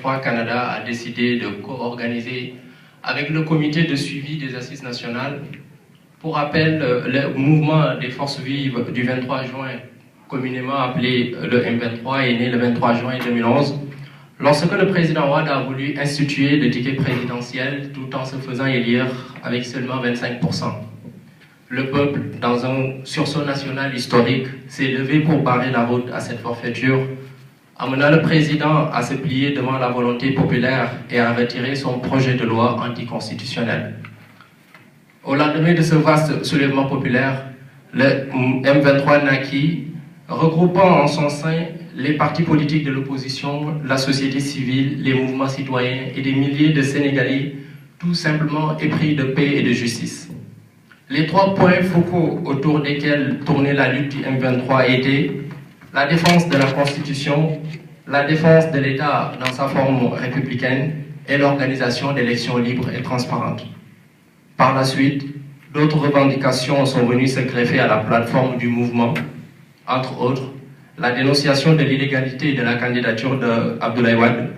M23 Canada a décidé de co-organiser avec le comité de suivi des assises nationales. Pour rappel, le mouvement des forces vives du 23 juin, communément appelé le M23, est né le 23 juin 2011, lorsque le président Wade a voulu instituer le ticket présidentiel tout en se faisant élire avec seulement 25%. Le peuple, dans un sursaut national historique, s'est levé pour barrer la route à cette forfaiture, amenant le président à se plier devant la volonté populaire et à retirer son projet de loi anticonstitutionnel. Au lendemain de ce vaste soulèvement populaire, le M23 naquit, regroupant en son sein les partis politiques de l'opposition, la société civile, les mouvements citoyens et des milliers de Sénégalais, tout simplement épris de paix et de justice. Les 3 points focaux autour desquels tournait la lutte du M23 étaient la défense de la Constitution, la défense de l'État dans sa forme républicaine et l'organisation d'élections libres et transparentes. Par la suite, d'autres revendications sont venues se greffer à la plateforme du mouvement, entre autres la dénonciation de l'illégalité de la candidature d'Abdoulaye Wade,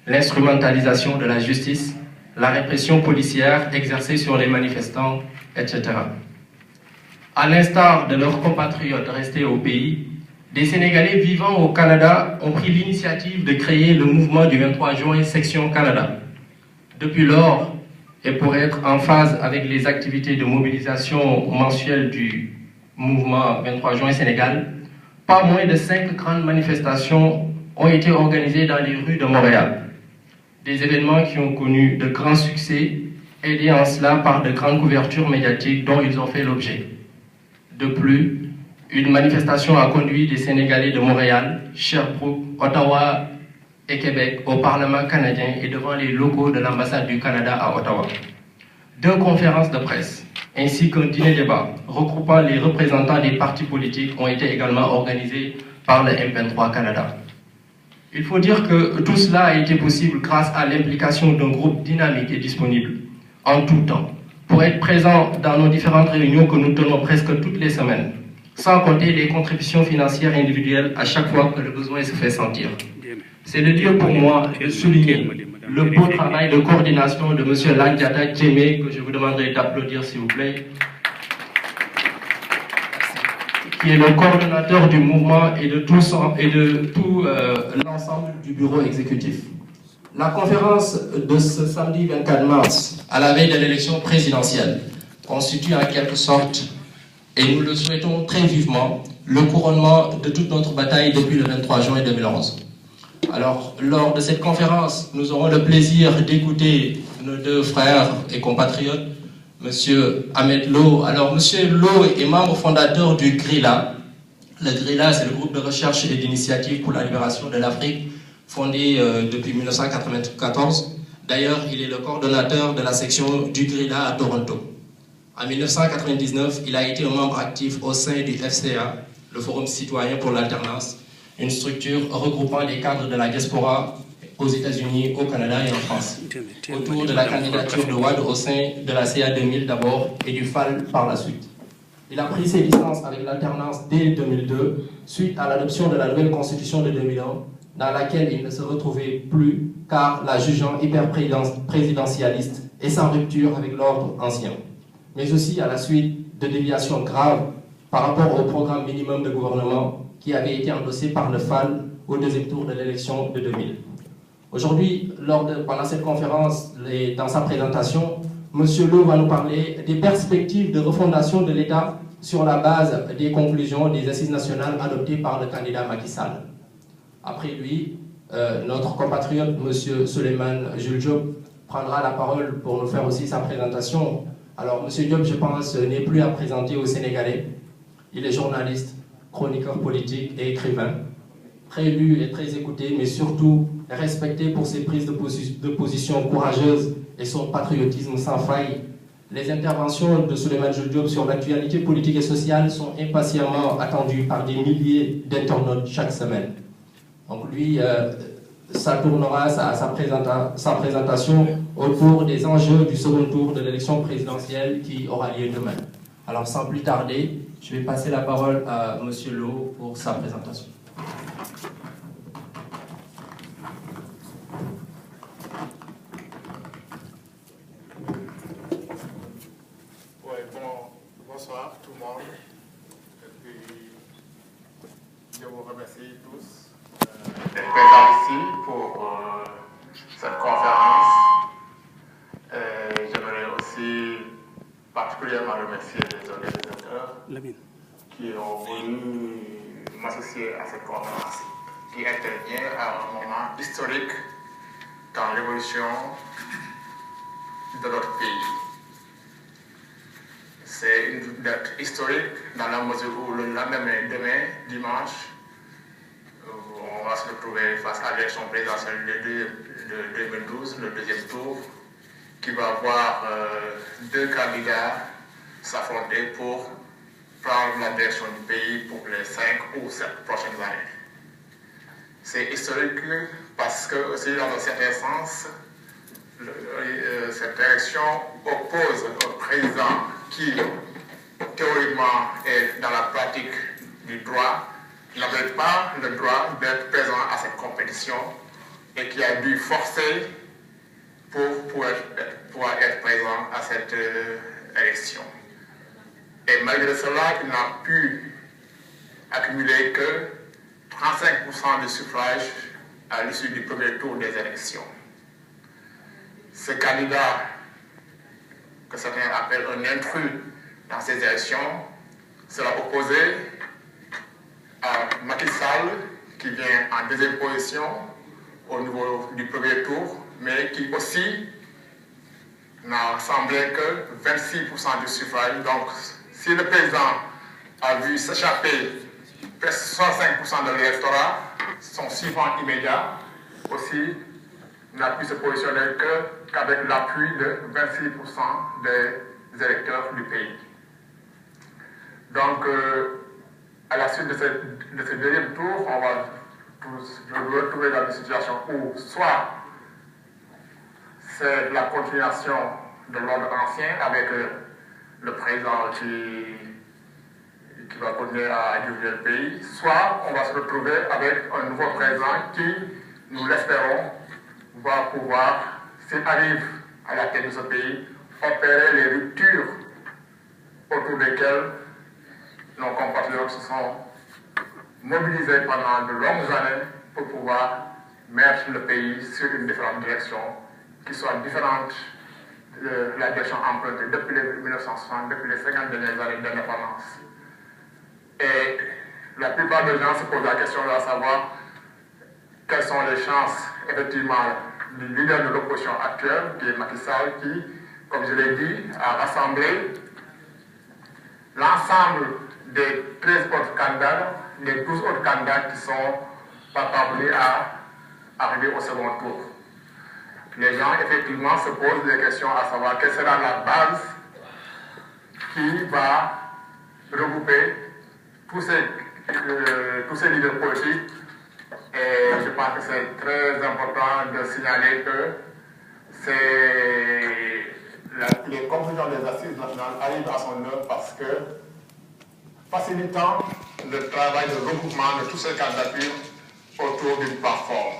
l'instrumentalisation de la justice, la répression policière exercée sur les manifestants, etc. À l'instar de leurs compatriotes restés au pays, des Sénégalais vivant au Canada ont pris l'initiative de créer le mouvement du 23 juin Section Canada. Depuis lors, et pour être en phase avec les activités de mobilisation mensuelle du mouvement 23 juin Sénégal, pas moins de 5 grandes manifestations ont été organisées dans les rues de Montréal. Des événements qui ont connu de grands succès, aidés en cela par de grandes couvertures médiatiques dont ils ont fait l'objet. De plus, une manifestation a conduit des Sénégalais de Montréal, Sherbrooke, Ottawa et Québec au Parlement canadien et devant les locaux de l'ambassade du Canada à Ottawa. 2 conférences de presse ainsi qu'un dîner-débat regroupant les représentants des partis politiques ont été également organisés par le M23 Canada. Il faut dire que tout cela a été possible grâce à l'implication d'un groupe dynamique et disponible, en tout temps, pour être présent dans nos différentes réunions que nous tenons presque toutes les semaines, sans compter les contributions financières individuelles à chaque fois que le besoin se fait sentir. C'est le lieu pour moi de souligner le beau travail de coordination de M. Landiata Djemé, que je vous demanderai d'applaudir s'il vous plaît, qui est le coordonnateur du mouvement et de tout l'ensemble du bureau exécutif. La conférence de ce samedi 24 mars, à la veille de l'élection présidentielle, constitue en quelque sorte, et nous le souhaitons très vivement, le couronnement de toute notre bataille depuis le 23 juin 2011. Alors, lors de cette conférence, nous aurons le plaisir d'écouter nos 2 frères et compatriotes, M. Ahmed Lo. Alors, M. Lo est membre fondateur du GRILA. Le GRILA, c'est le groupe de recherche et d'initiative pour la libération de l'Afrique, fondé depuis 1994. D'ailleurs, il est le coordonnateur de la section du GRILA à Toronto. En 1999, il a été un membre actif au sein du FCA, le Forum citoyen pour l'alternance, une structure regroupant les cadres de la diaspora aux États-Unis, au Canada et en France, autour de la candidature de Wade au sein de la CA 2000 d'abord et du FAL par la suite. Il a pris ses licences avec l'alternance dès 2002, suite à l'adoption de la nouvelle constitution de 2001, dans laquelle il ne se retrouvait plus, car la jugeant hyper-présidentialiste et sans rupture avec l'ordre ancien, mais aussi à la suite de déviations graves par rapport au programme minimum de gouvernement qui avait été endossé par le FAL au 2e tour de l'élection de 2000. Aujourd'hui, pendant cette conférence et dans sa présentation, M. Lo va nous parler des perspectives de refondation de l'État sur la base des conclusions des assises nationales adoptées par le candidat Macky Sall. Après lui, notre compatriote M. Souleymane Jules Diop prendra la parole pour nous faire aussi sa présentation. Alors M. Diop, je pense, n'est plus à présenter aux Sénégalais. Il est journaliste, chroniqueur politique et écrivain, très lu et très écouté, mais surtout respecté pour ses prises de position courageuses et son patriotisme sans faille. Les interventions de Souleymane Jules Diop sur l'actualité politique et sociale sont impatiemment attendues par des milliers d'internautes chaque semaine. Donc lui, ça tournera sa présentation autour des enjeux du second tour de l'élection présidentielle qui aura lieu demain. Alors sans plus tarder, je vais passer la parole à M. Lo pour sa présentation. tous d'être présents ici pour cette conférence. J'aimerais aussi particulièrement remercier les organisateurs qui ont voulu m'associer à cette conférence qui intervient à un moment historique dans l'évolution de notre pays. C'est une date historique dans la mesure où le lendemain, demain, dimanche, on va se retrouver face à l'élection présidentielle de 2012, le deuxième tour, qui va voir deux candidats s'affronter pour prendre la direction du pays pour les 5 ou 7 prochaines années. C'est historique parce que, aussi dans un certain sens, cette élection oppose un président qui, théoriquement, est dans la pratique du droit, n'avait pas le droit d'être présent à cette compétition et qui a dû forcer pour pouvoir être présent à cette élection. Et malgré cela, il n'a pu accumuler que 35% de suffrages à l'issue du premier tour des élections. Ce candidat, que certains appellent un intrus dans ces élections, sera opposé à Macky Sall, qui vient en deuxième position au niveau du premier tour, mais qui aussi n'a rassemblé que 26% du suffrage. Donc, si le président a vu s'échapper presque 65% de l'électorat, son suivant immédiat aussi n'a pu se positionner qu'avec l'appui de 26% des électeurs du pays. Donc, à la suite de ce deuxième tour, on va se retrouver dans une situation où soit c'est la continuation de l'ordre ancien avec le président qui va continuer à diriger le pays, soit on va se retrouver avec un nouveau président qui, nous l'espérons, va pouvoir, s'il arrive à la tête de ce pays, opérer les ruptures autour desquelles nos compatriotes se sont mobilisés pendant de longues années pour pouvoir mettre le pays sur une différente direction qui soit différente de la direction empruntée depuis les 1960, depuis les 50 dernières années d'indépendance. Et la plupart des gens se posent la question de savoir quelles sont les chances, effectivement, du leader de l'opposition actuelle, qui est Macky Sall, qui, comme je l'ai dit, a rassemblé l'ensemble des 13 autres candidats, des 12 autres candidats qui ne sont pas parvenus à arriver au second tour. Les gens, effectivement, se posent des questions à savoir quelle sera la base qui va regrouper tous ces leaders politiques. Et je pense que c'est très important de signaler que les conclusions des assises nationales arrivent à son heure parce que, facilitant le travail de regroupement de toutes ces candidatures autour d'une plateforme.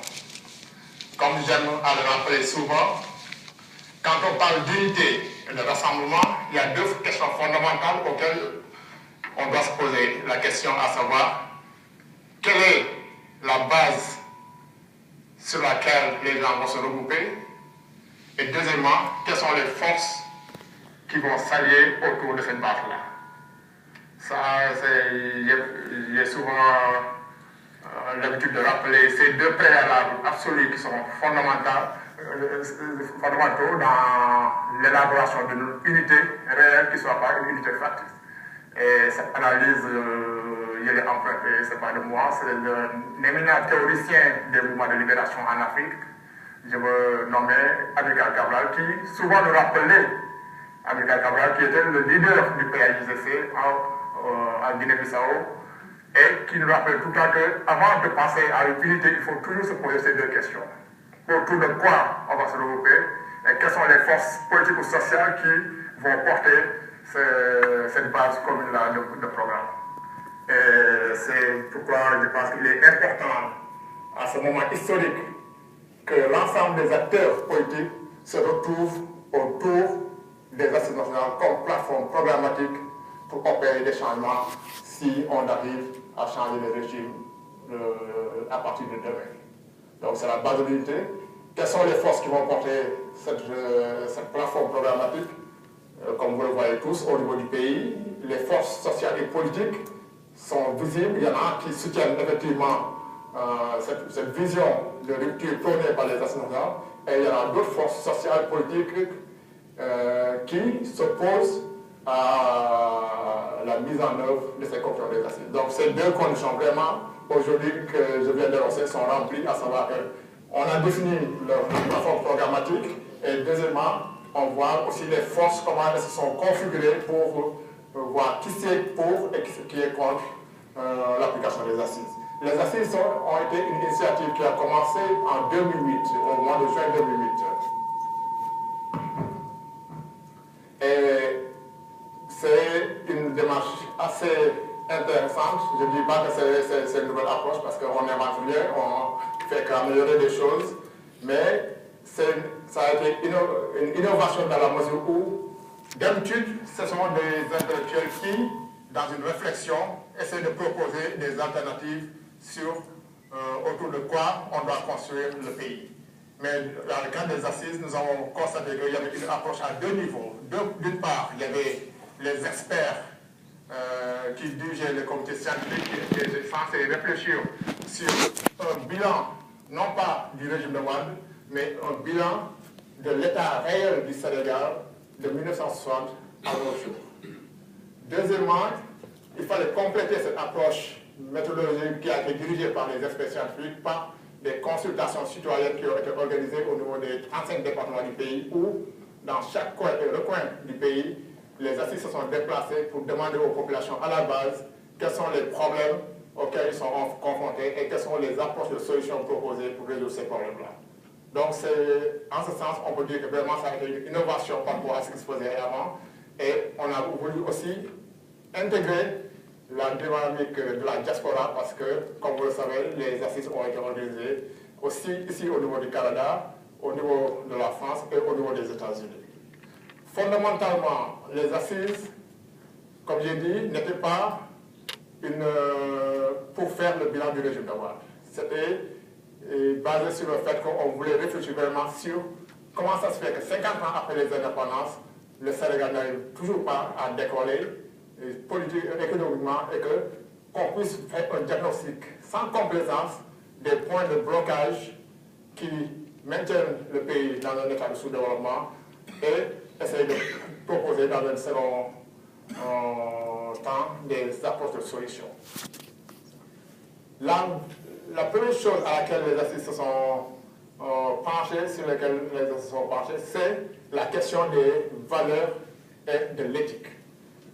Comme j'aime à le rappeler souvent, quand on parle d'unité et de rassemblement, il y a deux questions fondamentales auxquelles on doit se poser. La question à savoir, quelle est la base sur laquelle les gens vont se regrouper? Et deuxièmement, quelles sont les forces qui vont s'allier autour de cette base-là? Ça, j'ai souvent l'habitude de rappeler ces deux préalables absolus qui sont fondamentaux dans l'élaboration d'une unité réelle qui ne soit pas une unité factice. Et cette analyse, il est empruntée, ce n'est pas de moi, c'est l'éminent théoricien des mouvements de libération en Afrique. Je veux nommer Amilcar Cabral, qui souvent nous rappelait, Amilcar Cabral, qui était le leader du PAIGC en Guinée-Bissau, et qui nous rappelle tout le temps qu'avant de penser à une unité, il faut toujours se poser ces deux questions. Autour de quoi on va se regrouper et quelles sont les forces politiques ou sociales qui vont porter cette base commune-là de programme. Et c'est pourquoi je pense qu'il est important, à ce moment historique, que l'ensemble des acteurs politiques se retrouvent autour des assises nationales comme plateforme programmatique pour opérer des changements si on arrive à changer le régime à partir de demain. Donc c'est la base de l'unité. Quelles sont les forces qui vont porter cette plateforme programmatique? Comme vous le voyez tous, au niveau du pays, les forces sociales et politiques sont visibles. Il y en a qui soutiennent effectivement cette vision de rupture prônée par les assises nationales, et il y en a d'autres forces sociales et politiques qui s'opposent à la mise en œuvre de ces conditions des assises. Donc ces deux conditions vraiment, aujourd'hui, que je viens d'énoncer, sont remplies, à savoir qu'on a défini leur plateforme programmatique, et deuxièmement, on voit aussi les forces, comment elles se sont configurées pour voir qui c'est pour et qui est contre l'application des assises. Les assises ont été une initiative qui a commencé en 2008, au mois de juin 2008. Et c'est une démarche assez intéressante. Je ne dis pas que c'est une nouvelle approche parce qu'on n'invente rien, on fait qu'améliorer des choses, mais ça a été une innovation dans la mesure où, d'habitude, ce sont des intellectuels qui, dans une réflexion, essaient de proposer des alternatives autour de quoi on doit construire le pays. Mais dans le cadre des assises, nous avons constaté qu'il y avait une approche à deux niveaux. D'une part, il y avait les experts qui dirigeaient les comités scientifiques qui étaient censés réfléchir sur un bilan, non pas du régime de Wade, mais un bilan de l'état réel du Sénégal de 1960 à nos jours. Deuxièmement, il fallait compléter cette approche méthodologique qui a été dirigée par les experts scientifiques par des consultations citoyennes qui ont été organisées au niveau des 35 départements du pays où, dans chaque coin et recoin du pays, les assises se sont déplacées pour demander aux populations à la base quels sont les problèmes auxquels ils sont confrontés et quelles sont les approches de solutions proposées pour résoudre ces problèmes-là. Donc, en ce sens, on peut dire que vraiment ça a été une innovation par rapport à ce qui se faisait avant. Et on a voulu aussi intégrer la dynamique de la diaspora parce que, comme vous le savez, les assises ont été organisées aussi ici au niveau du Canada, au niveau de la France et au niveau des États-Unis. Fondamentalement, les assises, comme j'ai dit, n'étaient pas pour faire le bilan du régime de Wade. C'était basé sur le fait qu'on voulait réfléchir vraiment sur comment ça se fait que 50 ans après les indépendances, le Sénégal n'arrive toujours pas à décoller politiquement, économiquement, et qu'on puisse faire un diagnostic sans complaisance des points de blocage qui maintiennent le pays dans un état de sous-développement et essayer de proposer dans un second temps des approches de solutions. La première chose à laquelle les assises se sont penchées, sur lesquelles les assises se sont penchées, c'est la question des valeurs et de l'éthique.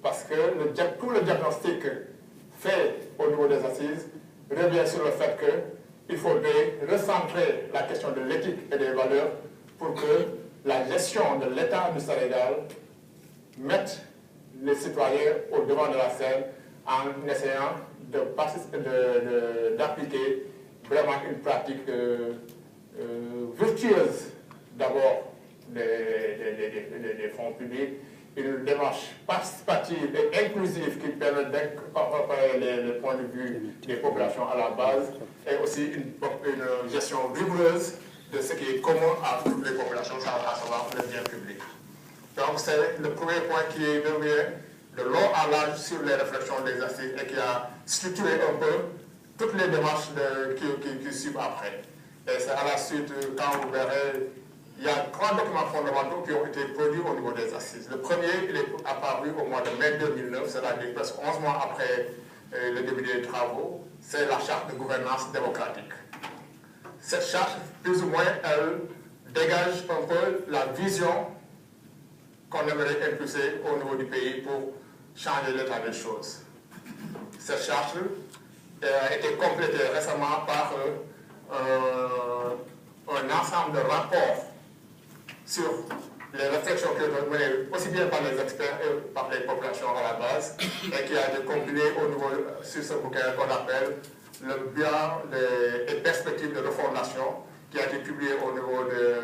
Parce que tout le diagnostic fait au niveau des assises revient sur le fait qu'il faudrait recentrer la question de l'éthique et des valeurs pour que la gestion de l'État du Sénégal mette les citoyens au devant de la scène en essayant d'appliquer vraiment une pratique vertueuse d'abord des fonds publics, une démarche participative et inclusive qui permet d'incorporer les points de vue des populations à la base et aussi une gestion rigoureuse de ce qui est commun à toutes les populations, à savoir le bien public. Donc c'est le premier point qui est revient de long à large sur les réflexions des assises et qui a structuré un peu toutes les démarches qui suivent après. Et c'est à la suite, quand vous verrez, il y a 3 documents fondamentaux qui ont été produits au niveau des assises. Le premier, il est apparu au mois de mai 2009, c'est-à-dire presque 11 mois après le début des travaux, c'est la charte de gouvernance démocratique. Cette charte, plus ou moins, elle dégage un peu la vision qu'on aimerait impulser au niveau du pays pour changer l'état des choses. Cette charte a été complétée récemment par un ensemble de rapports sur les réflexions qui ont été menées aussi bien par les experts et par les populations à la base et qui a été compilé au niveau, sur ce bouquin qu'on appelle le bilan des perspectives de refondation qui a été publié au niveau de